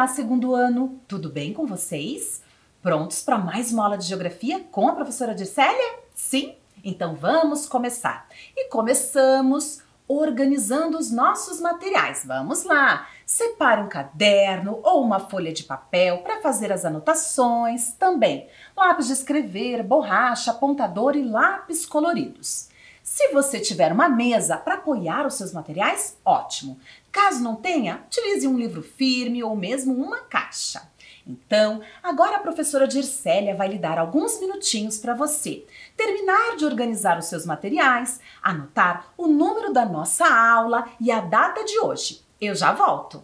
Olá, segundo ano! Tudo bem com vocês? Prontos para mais uma aula de geografia com a professora Dircélia? Sim? Então vamos começar. E começamos organizando os nossos materiais. Vamos lá! Separe um caderno ou uma folha de papel para fazer as anotações. Também lápis de escrever, borracha, apontador e lápis coloridos. Se você tiver uma mesa para apoiar os seus materiais, ótimo. Caso não tenha, utilize um livro firme ou mesmo uma caixa. Então, agora a professora Dircélia vai lhe dar alguns minutinhos para você terminar de organizar os seus materiais, anotar o número da nossa aula e a data de hoje. Eu já volto!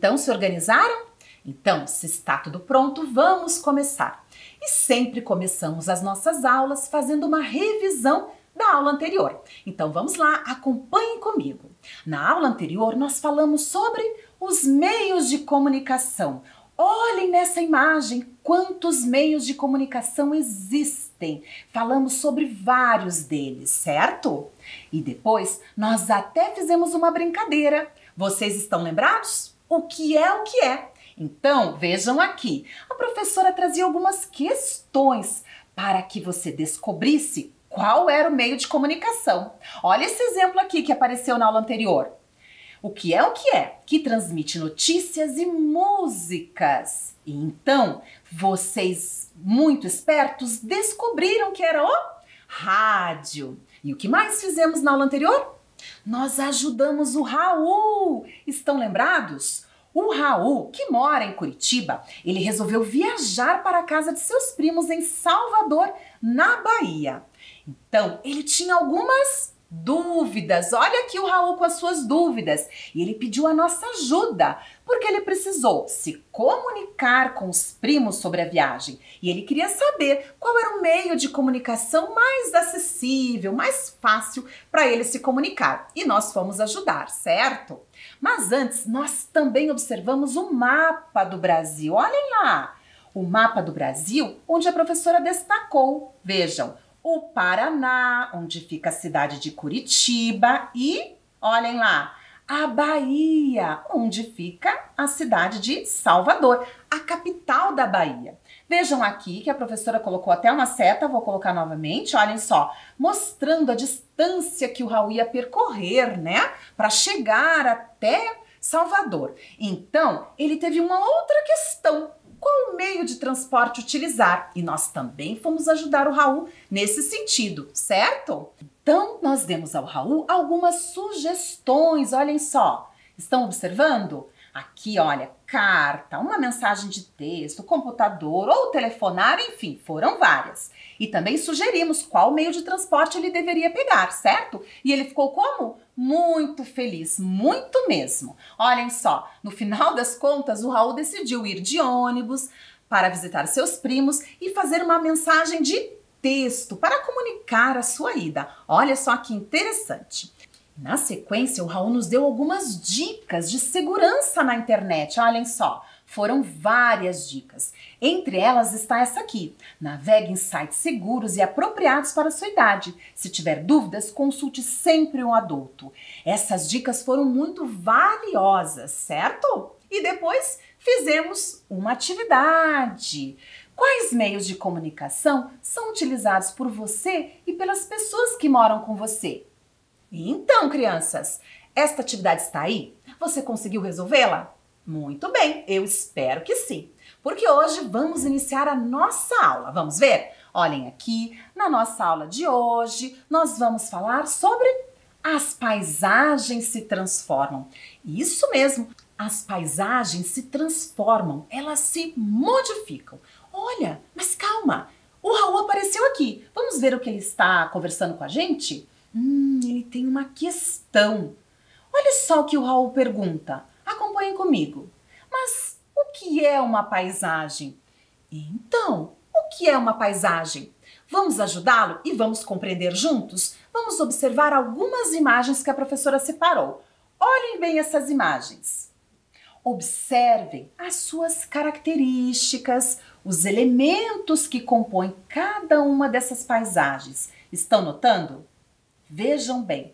Então, se organizaram? Então, se está tudo pronto, vamos começar. E sempre começamos as nossas aulas fazendo uma revisão da aula anterior. Então, vamos lá, acompanhem comigo. Na aula anterior, nós falamos sobre os meios de comunicação. Olhem nessa imagem quantos meios de comunicação existem. Falamos sobre vários deles, certo? E depois, nós até fizemos uma brincadeira. Vocês estão lembrados? O que é o que é? Então, vejam aqui. A professora trazia algumas questões para que você descobrisse qual era o meio de comunicação. Olha esse exemplo aqui que apareceu na aula anterior. O que é o que é? Que transmite notícias e músicas. E então, vocês, muito espertos, descobriram que era o rádio. E o que mais fizemos na aula anterior? Nós ajudamos o Raul. Estão lembrados? O Raul, que mora em Curitiba, ele resolveu viajar para a casa de seus primos em Salvador, na Bahia. Então, ele tinha algumas dúvidas. Olha aqui o Raul com as suas dúvidas. E ele pediu a nossa ajuda, porque ele precisou se comunicar com os primos sobre a viagem. E ele queria saber qual era o meio de comunicação mais acessível, mais fácil para ele se comunicar. E nós fomos ajudar, certo? Mas antes, nós também observamos o mapa do Brasil. Olhem lá! O mapa do Brasil, onde a professora destacou. Vejam, o Paraná, onde fica a cidade de Curitiba, e, olhem lá, a Bahia, onde fica a cidade de Salvador, a capital da Bahia. Vejam aqui que a professora colocou até uma seta, vou colocar novamente, olhem só, mostrando a distância que o Raul ia percorrer, né, para chegar até Salvador. Então, ele teve uma outra questão. Qual o meio de transporte utilizar? E nós também fomos ajudar o Raul nesse sentido, certo? Então, nós demos ao Raul algumas sugestões, olhem só. Estão observando? Aqui, olha, carta, uma mensagem de texto, computador ou telefonar, enfim, foram várias. E também sugerimos qual meio de transporte ele deveria pegar, certo? E ele ficou como? Muito feliz, muito mesmo. Olhem só, no final das contas, o Raul decidiu ir de ônibus para visitar seus primos e fazer uma mensagem de texto para comunicar a sua ida. Olha só que interessante. Na sequência, o Raul nos deu algumas dicas de segurança na internet. Olhem só, foram várias dicas. Entre elas está essa aqui. Navegue em sites seguros e apropriados para a sua idade. Se tiver dúvidas, consulte sempre um adulto. Essas dicas foram muito valiosas, certo? E depois fizemos uma atividade. Quais meios de comunicação são utilizados por você e pelas pessoas que moram com você? Então, crianças, esta atividade está aí? Você conseguiu resolvê-la? Muito bem, eu espero que sim. Porque hoje vamos iniciar a nossa aula. Vamos ver? Olhem aqui, na nossa aula de hoje, nós vamos falar sobre as paisagens se transformam. Isso mesmo, as paisagens se transformam, elas se modificam. Olha, mas calma, o Raul apareceu aqui. Vamos ver o que ele está conversando com a gente? Ele tem uma questão. Olha só o que o Raul pergunta. Acompanhem comigo. Mas o que é uma paisagem? Então, o que é uma paisagem? Vamos ajudá-lo e vamos compreender juntos? Vamos observar algumas imagens que a professora separou. Olhem bem essas imagens. Observem as suas características, os elementos que compõem cada uma dessas paisagens. Estão notando? Vejam bem,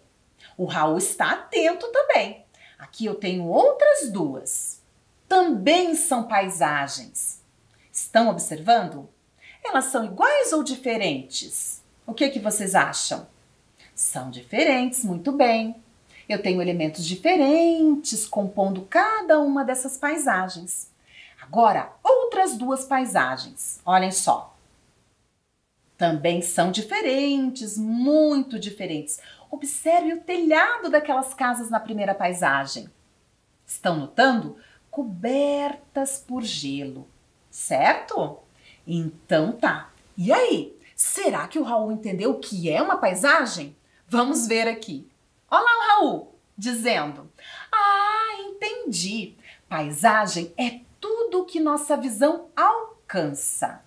o Raul está atento também. Aqui eu tenho outras duas. Também são paisagens. Estão observando? Elas são iguais ou diferentes? O que vocês acham? São diferentes, muito bem. Eu tenho elementos diferentes compondo cada uma dessas paisagens. Agora, outras duas paisagens. Olhem só. Também são diferentes, muito diferentes. Observe o telhado daquelas casas na primeira paisagem. Estão notando? Cobertas por gelo, certo? Então tá. E aí? Será que o Raul entendeu o que é uma paisagem? Vamos ver aqui. Olha lá o Raul dizendo: Ah, entendi. Paisagem é tudo que nossa visão alcança.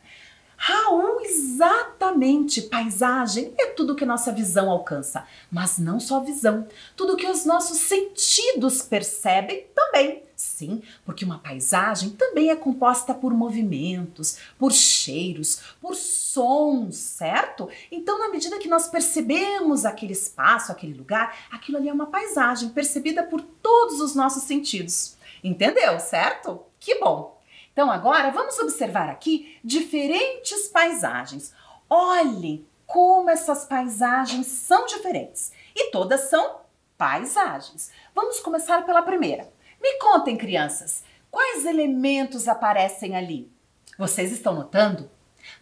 Raul, exatamente, paisagem é tudo que nossa visão alcança, mas não só a visão, tudo que os nossos sentidos percebem também. Sim, porque uma paisagem também é composta por movimentos, por cheiros, por sons, certo? Então, na medida que nós percebemos aquele espaço, aquele lugar, aquilo ali é uma paisagem percebida por todos os nossos sentidos. Entendeu, certo? Que bom! Então agora vamos observar aqui diferentes paisagens. Olhem como essas paisagens são diferentes. E todas são paisagens. Vamos começar pela primeira. Me contem, crianças, quais elementos aparecem ali? Vocês estão notando?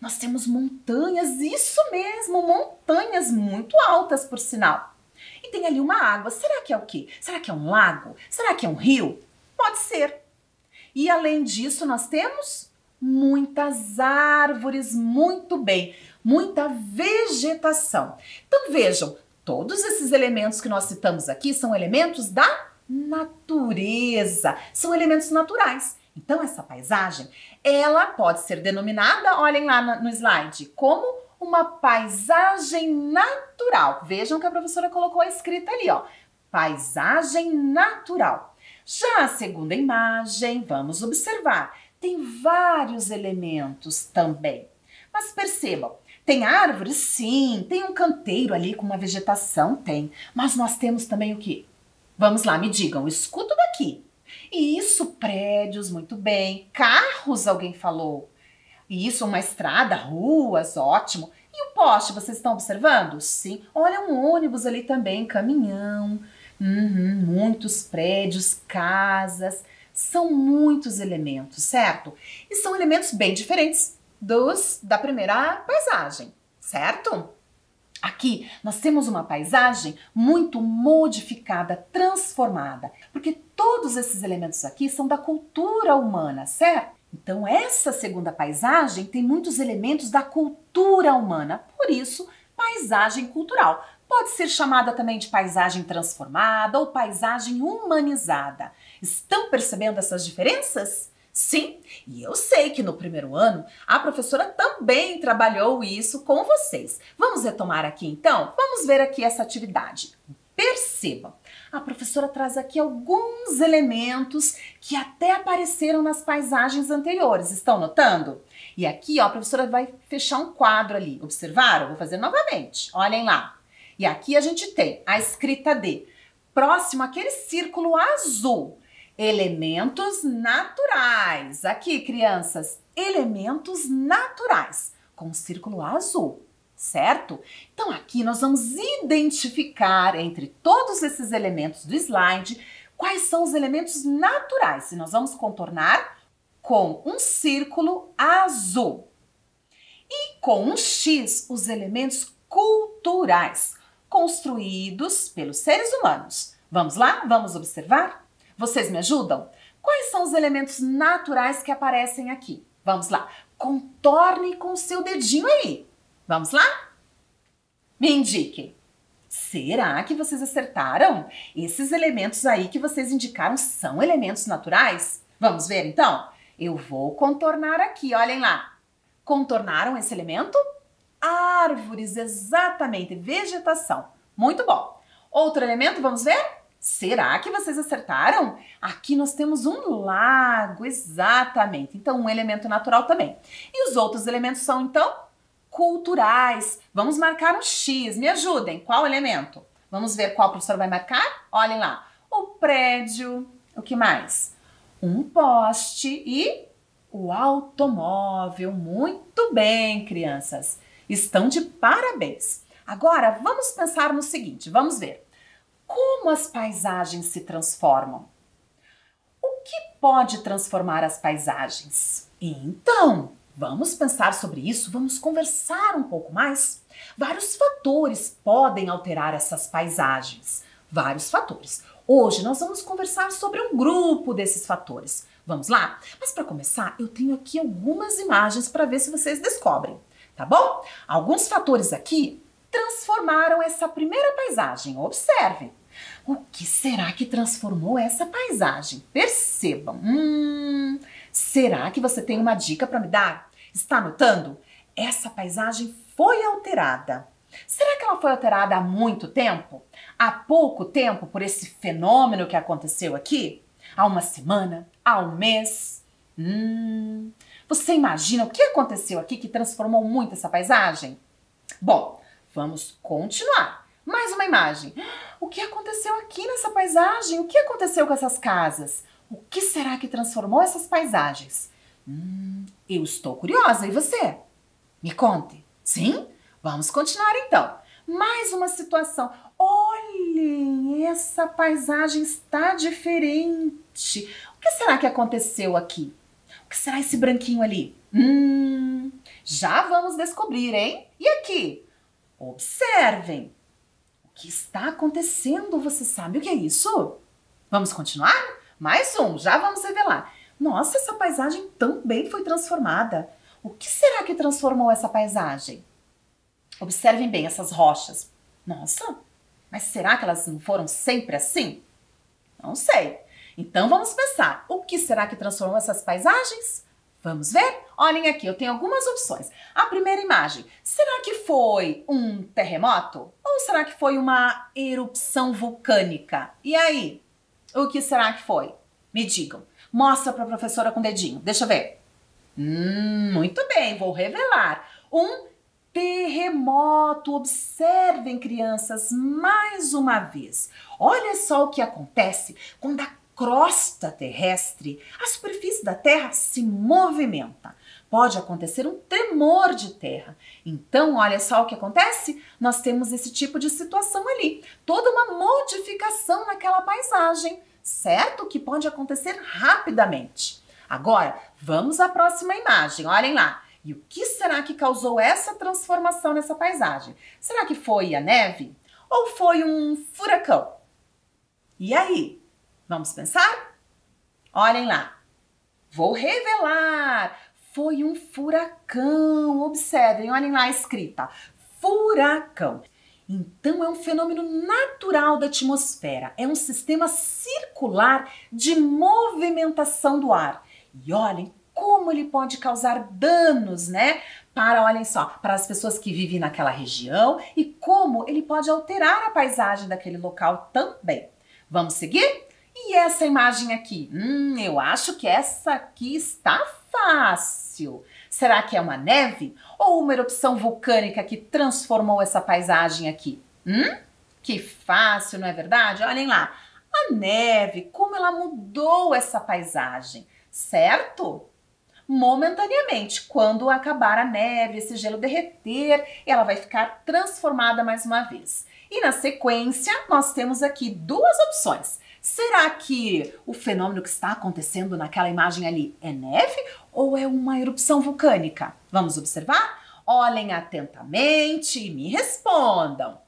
Nós temos montanhas, isso mesmo, montanhas muito altas, por sinal. E tem ali uma água. Será que é o quê? Será que é um lago? Será que é um rio? Pode ser. E além disso, nós temos muitas árvores, muito bem, muita vegetação. Então vejam, todos esses elementos que nós citamos aqui são elementos da natureza, são elementos naturais. Então essa paisagem, ela pode ser denominada, olhem lá no slide, como uma paisagem natural. Vejam que a professora colocou a escrita ali, ó, paisagem natural. Já a segunda imagem, vamos observar, tem vários elementos também. Mas percebam, tem árvores? Sim. Tem um canteiro ali com uma vegetação? Tem. Mas nós temos também o quê? Vamos lá, me digam, escuto daqui. E isso, prédios, muito bem. Carros, alguém falou. E isso, uma estrada, ruas, ótimo. E o poste, vocês estão observando? Sim. Olha, um ônibus ali também, caminhão. Muitos prédios, casas. São muitos elementos, certo? E são elementos bem diferentes da primeira paisagem, certo? Aqui nós temos uma paisagem muito modificada, transformada, porque todos esses elementos aqui são da cultura humana, certo? Então essa segunda paisagem tem muitos elementos da cultura humana, por isso paisagem cultural. Pode ser chamada também de paisagem transformada ou paisagem humanizada. Estão percebendo essas diferenças? Sim, e eu sei que no primeiro ano a professora também trabalhou isso com vocês. Vamos retomar aqui então? Vamos ver aqui essa atividade. Percebam, a professora traz aqui alguns elementos que até apareceram nas paisagens anteriores. Estão notando? E aqui ó, a professora vai fechar um quadro ali. Observaram? Vou fazer novamente. Olhem lá. E aqui a gente tem a escrita D. Próximo àquele círculo azul. Elementos naturais. Aqui, crianças, elementos naturais, com o círculo azul, certo? Então aqui nós vamos identificar entre todos esses elementos do slide quais são os elementos naturais. E nós vamos contornar com um círculo azul. E com um X, os elementos culturais, construídos pelos seres humanos. Vamos lá? Vamos observar? Vocês me ajudam? Quais são os elementos naturais que aparecem aqui? Vamos lá. Contorne com o seu dedinho aí. Vamos lá? Me indiquem. Será que vocês acertaram? Esses elementos aí que vocês indicaram são elementos naturais? Vamos ver então? Eu vou contornar aqui, olhem lá. Contornaram esse elemento? Árvores, exatamente, vegetação. Muito bom. Outro elemento, vamos ver? Será que vocês acertaram? Aqui nós temos um lago, exatamente. Então, um elemento natural também. E os outros elementos são, então, culturais. Vamos marcar um X. Me ajudem. Qual elemento? Vamos ver qual o professor vai marcar? Olhem lá. O prédio. O que mais? Um poste e o automóvel. Muito bem, crianças. Estão de parabéns. Agora, vamos pensar no seguinte. Vamos ver. Como as paisagens se transformam? O que pode transformar as paisagens? Então, vamos pensar sobre isso, vamos conversar um pouco mais. Vários fatores podem alterar essas paisagens. Vários fatores. Hoje nós vamos conversar sobre um grupo desses fatores. Vamos lá? Mas para começar, eu tenho aqui algumas imagens para ver se vocês descobrem, tá bom? Alguns fatores aqui transformaram essa primeira paisagem. Observem. O que será que transformou essa paisagem? Percebam. Será que você tem uma dica para me dar? Está anotando? Essa paisagem foi alterada. Será que ela foi alterada há muito tempo? Há pouco tempo por esse fenômeno que aconteceu aqui? Há uma semana? Há um mês? Você imagina o que aconteceu aqui que transformou muito essa paisagem? Bom, vamos continuar. Mais uma imagem. O que aconteceu aqui nessa paisagem? O que aconteceu com essas casas? O que será que transformou essas paisagens? Eu estou curiosa. E você? Me conte. Sim? Vamos continuar então. Mais uma situação. Olhem, essa paisagem está diferente. O que será que aconteceu aqui? O que será esse branquinho ali? Já vamos descobrir, hein? E aqui? Observem. O que está acontecendo? Você sabe o que é isso? Vamos continuar? Mais um, já vamos revelar. Nossa, essa paisagem também foi transformada. O que será que transformou essa paisagem? Observem bem essas rochas. Nossa, mas será que elas não foram sempre assim? Não sei. Então vamos pensar. O que será que transformou essas paisagens? Vamos ver? Olhem aqui, eu tenho algumas opções. A primeira imagem. Será que foi um terremoto? Ou será que foi uma erupção vulcânica? E aí? O que será que foi? Me digam. Mostra para a professora com o dedinho. Deixa eu ver. Muito bem, vou revelar. Um terremoto. Observem, crianças, mais uma vez. Olha só o que acontece quando a crosta terrestre, a superfície da Terra, se movimenta. Pode acontecer um tremor de terra. Então, olha só o que acontece. Nós temos esse tipo de situação ali. Toda uma modificação naquela paisagem, certo? Que pode acontecer rapidamente. Agora, vamos à próxima imagem. Olhem lá. E o que será que causou essa transformação nessa paisagem? Será que foi a neve? Ou foi um furacão? E aí? Vamos pensar? Olhem lá. Vou revelar. Foi um furacão. Observem, olhem lá a escrita. Furacão. Então é um fenômeno natural da atmosfera. É um sistema circular de movimentação do ar. E olhem como ele pode causar danos, né? Olhem só, para as pessoas que vivem naquela região e como ele pode alterar a paisagem daquele local também. Vamos seguir? E essa imagem aqui? Eu acho que essa aqui está fácil. Será que é uma neve ou uma erupção vulcânica que transformou essa paisagem aqui? Que fácil, não é verdade? Olhem lá, a neve, como ela mudou essa paisagem, certo? Momentaneamente, quando acabar a neve, esse gelo derreter, ela vai ficar transformada mais uma vez. E na sequência, nós temos aqui duas opções. Será que o fenômeno que está acontecendo naquela imagem ali é neve ou é uma erupção vulcânica? Vamos observar? Olhem atentamente e me respondam.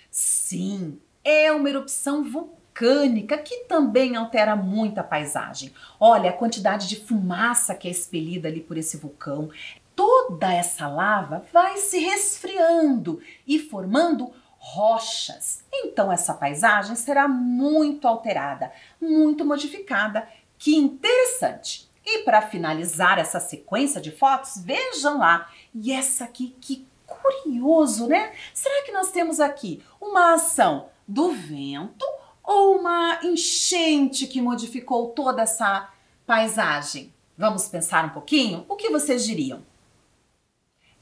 Sim, é uma erupção vulcânica que também altera muito a paisagem. Olha a quantidade de fumaça que é expelida ali por esse vulcão. Toda essa lava vai se resfriando e formando rochas. Então essa paisagem será muito alterada, muito modificada. Que interessante! E para finalizar essa sequência de fotos, vejam lá. E essa aqui, que curioso, né? Será que nós temos aqui uma ação do vento ou uma enchente que modificou toda essa paisagem? Vamos pensar um pouquinho? O que vocês diriam?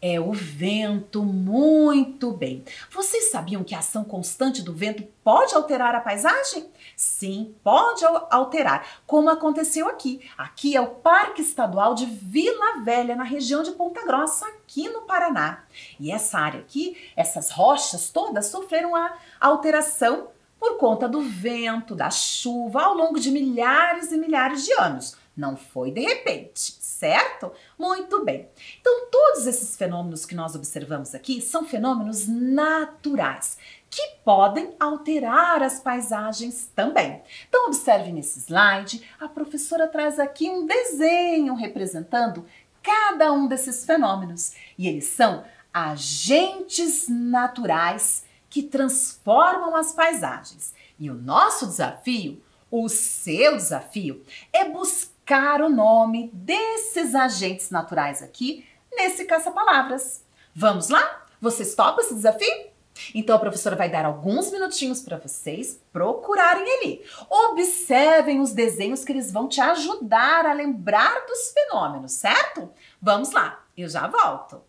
É o vento, muito bem. Vocês sabiam que a ação constante do vento pode alterar a paisagem? Sim, pode alterar, como aconteceu aqui. Aqui é o Parque Estadual de Vila Velha, na região de Ponta Grossa, aqui no Paraná. E essa área aqui, essas rochas todas sofreram a alteração por conta do vento, da chuva, ao longo de milhares e milhares de anos. Não foi de repente, certo? Muito bem. Então, todos esses fenômenos que nós observamos aqui são fenômenos naturais, que podem alterar as paisagens também. Então, observe nesse slide, a professora traz aqui um desenho representando cada um desses fenômenos. E eles são agentes naturais que transformam as paisagens. E o nosso desafio, o seu desafio, é buscar o nome desses agentes naturais aqui nesse caça-palavras. Vamos lá? Vocês topam esse desafio? Então a professora vai dar alguns minutinhos para vocês procurarem ali. Observem os desenhos que eles vão te ajudar a lembrar dos fenômenos, certo? Vamos lá, eu já volto.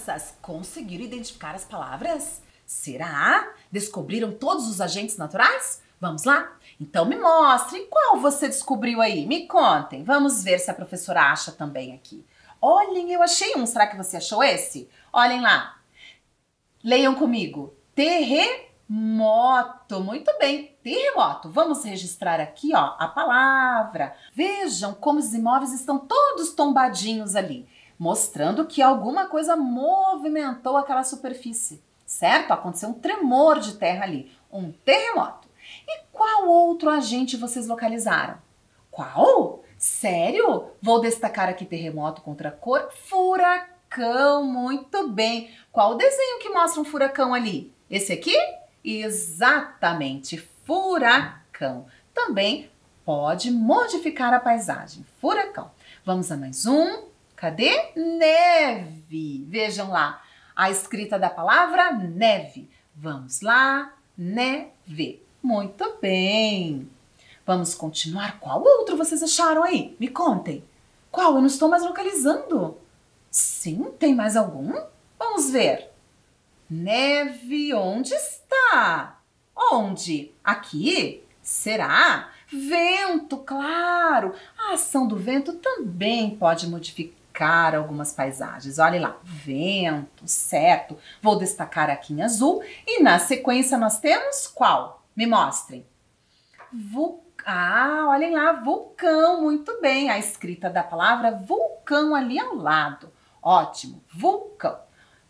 crianças, conseguiram identificar as palavras? Será? Descobriram todos os agentes naturais? Vamos lá? Então me mostrem qual você descobriu aí. Me contem. Vamos ver se a professora acha também aqui. Olhem, eu achei um. Será que você achou esse? Olhem lá. Leiam comigo. Terremoto. Muito bem. Terremoto. Vamos registrar aqui, ó, a palavra. Vejam como os imóveis estão todos tombadinhos ali, mostrando que alguma coisa movimentou aquela superfície, certo? Aconteceu um tremor de terra ali, um terremoto. E qual outro agente vocês localizaram? Qual? Sério? Vou destacar aqui terremoto contra a cor furacão. Muito bem. Qual o desenho que mostra um furacão ali? Esse aqui? Exatamente, furacão. Também pode modificar a paisagem. Furacão. Vamos a mais um. Cadê? Neve. Vejam lá a escrita da palavra neve. Vamos lá. Neve. Muito bem. Vamos continuar. Qual outro vocês acharam aí? Me contem. Qual? Eu não estou mais localizando. Sim, tem mais algum? Vamos ver. Neve, onde está? Onde? Aqui? Será? Vento, claro. A ação do vento também pode modificar algumas paisagens. Olha lá, vento, certo. Vou destacar aqui em azul. E na sequência nós temos qual? Me mostrem. Olhem lá, vulcão, muito bem. A escrita da palavra vulcão ali ao lado. Ótimo, vulcão.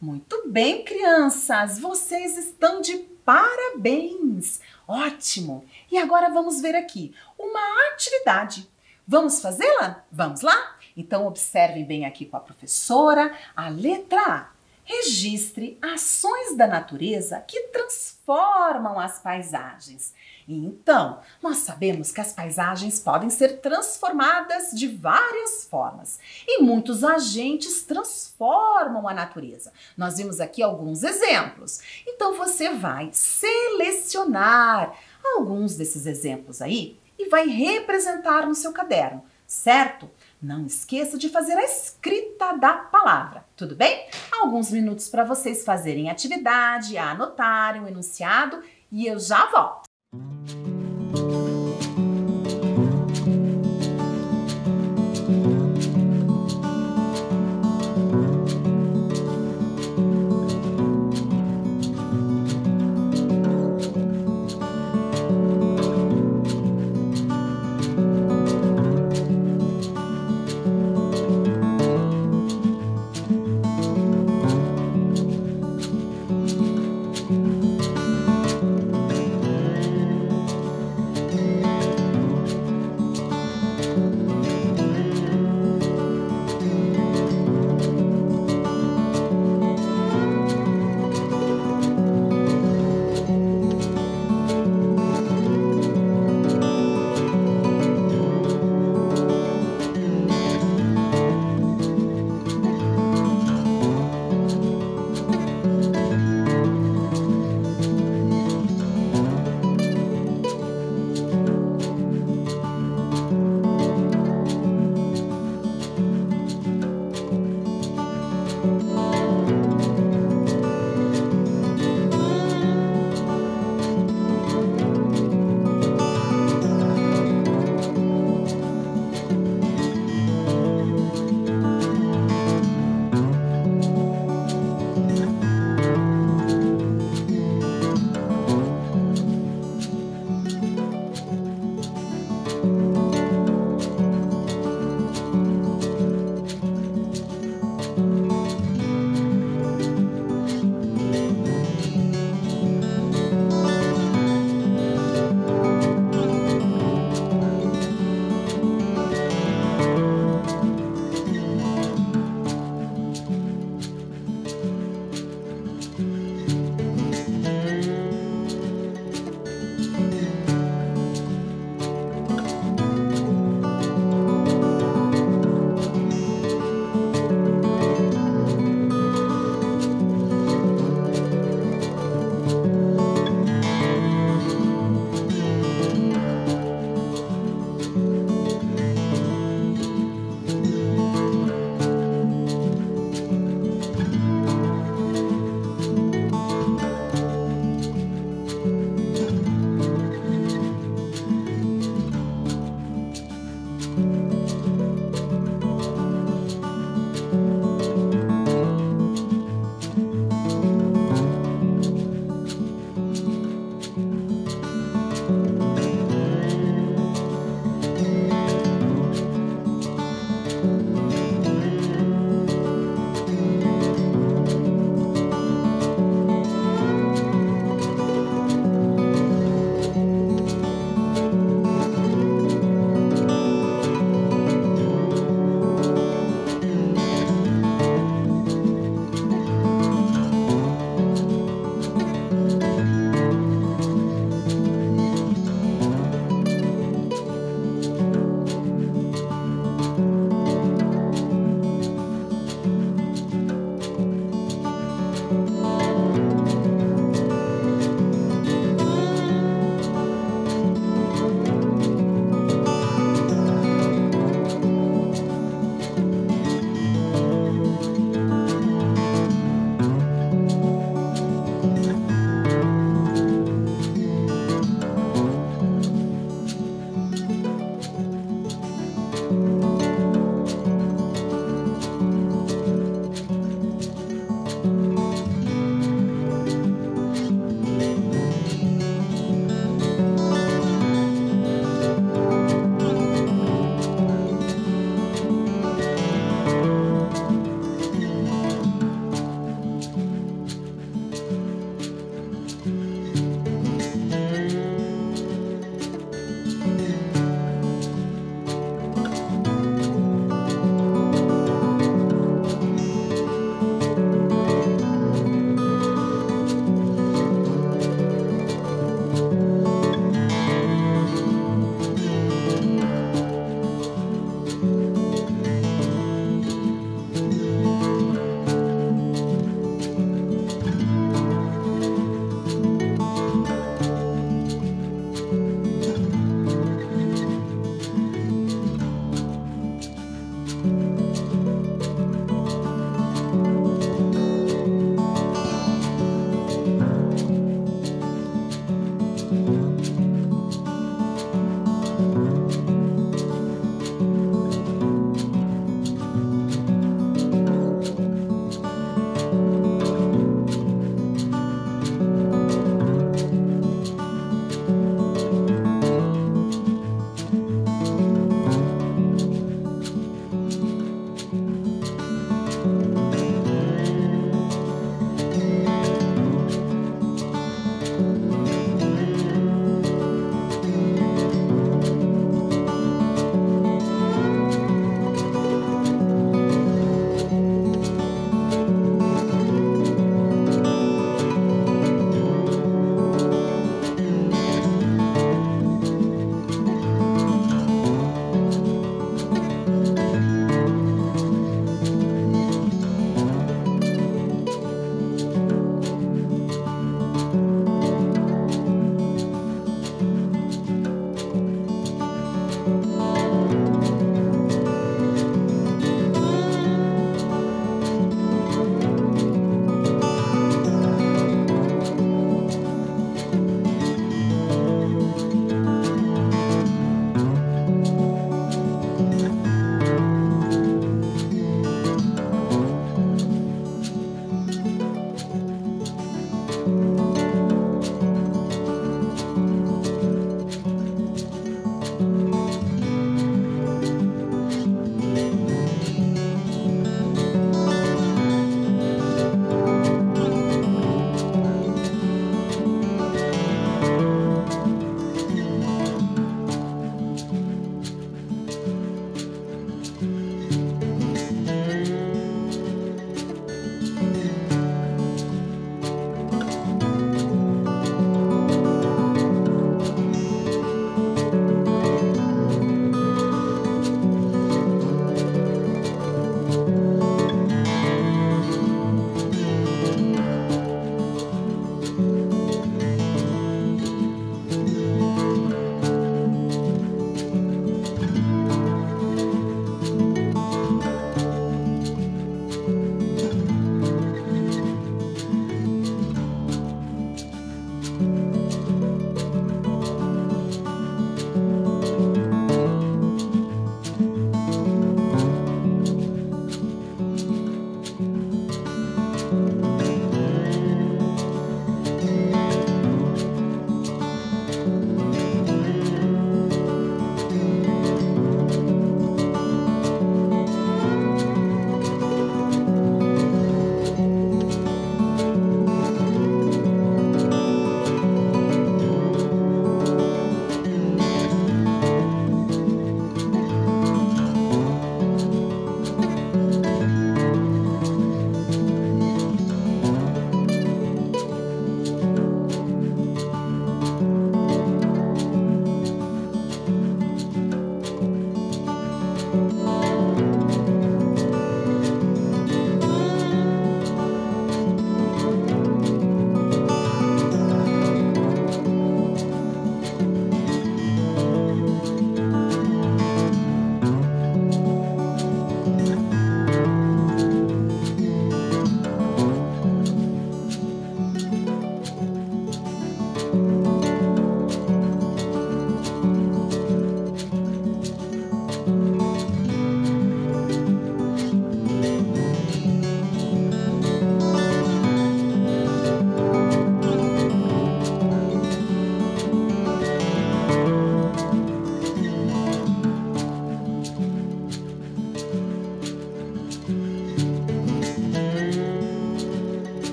Muito bem, crianças, vocês estão de parabéns. Ótimo. E agora vamos ver aqui uma atividade. Vamos fazê-la? Vamos lá? Então observem bem aqui com a professora a letra A. Registre ações da natureza que transformam as paisagens. Então, nós sabemos que as paisagens podem ser transformadas de várias formas e muitos agentes transformam a natureza. Nós vimos aqui alguns exemplos. Então, você vai selecionar alguns desses exemplos aí e vai representar no seu caderno, certo? Não esqueça de fazer a escrita da palavra, tudo bem? Alguns minutos para vocês fazerem a atividade, anotarem o enunciado e eu já volto.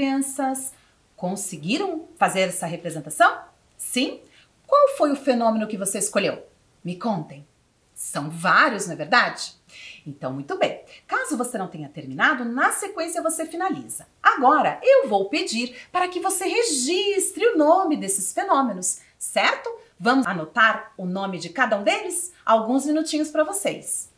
crianças conseguiram fazer essa representação? Sim? Qual foi o fenômeno que você escolheu? Me contem. São vários, não é verdade? Então, muito bem. Caso você não tenha terminado, na sequência você finaliza. Agora, eu vou pedir para que você registre o nome desses fenômenos, certo? Vamos anotar o nome de cada um deles? Alguns minutinhos para vocês.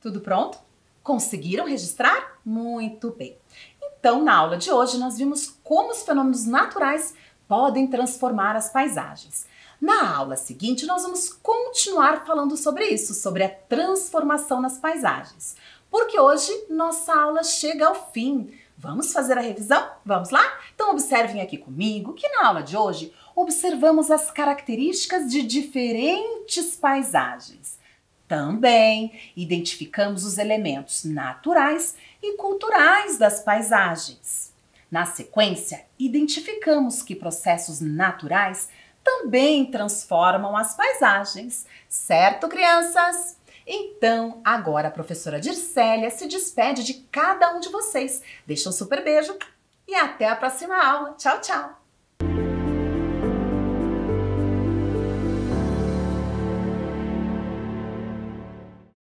Tudo pronto? Conseguiram registrar? Muito bem! Então, na aula de hoje, nós vimos como os fenômenos naturais podem transformar as paisagens. Na aula seguinte, nós vamos continuar falando sobre isso, sobre a transformação nas paisagens. Porque hoje nossa aula chega ao fim. Vamos fazer a revisão? Vamos lá? Então observem aqui comigo que na aula de hoje observamos as características de diferentes paisagens. Também identificamos os elementos naturais e culturais das paisagens. Na sequência, identificamos que processos naturais também transformam as paisagens. Certo, crianças? Então, agora a professora Dircélia se despede de cada um de vocês. Deixa um super beijo e até a próxima aula. Tchau, tchau!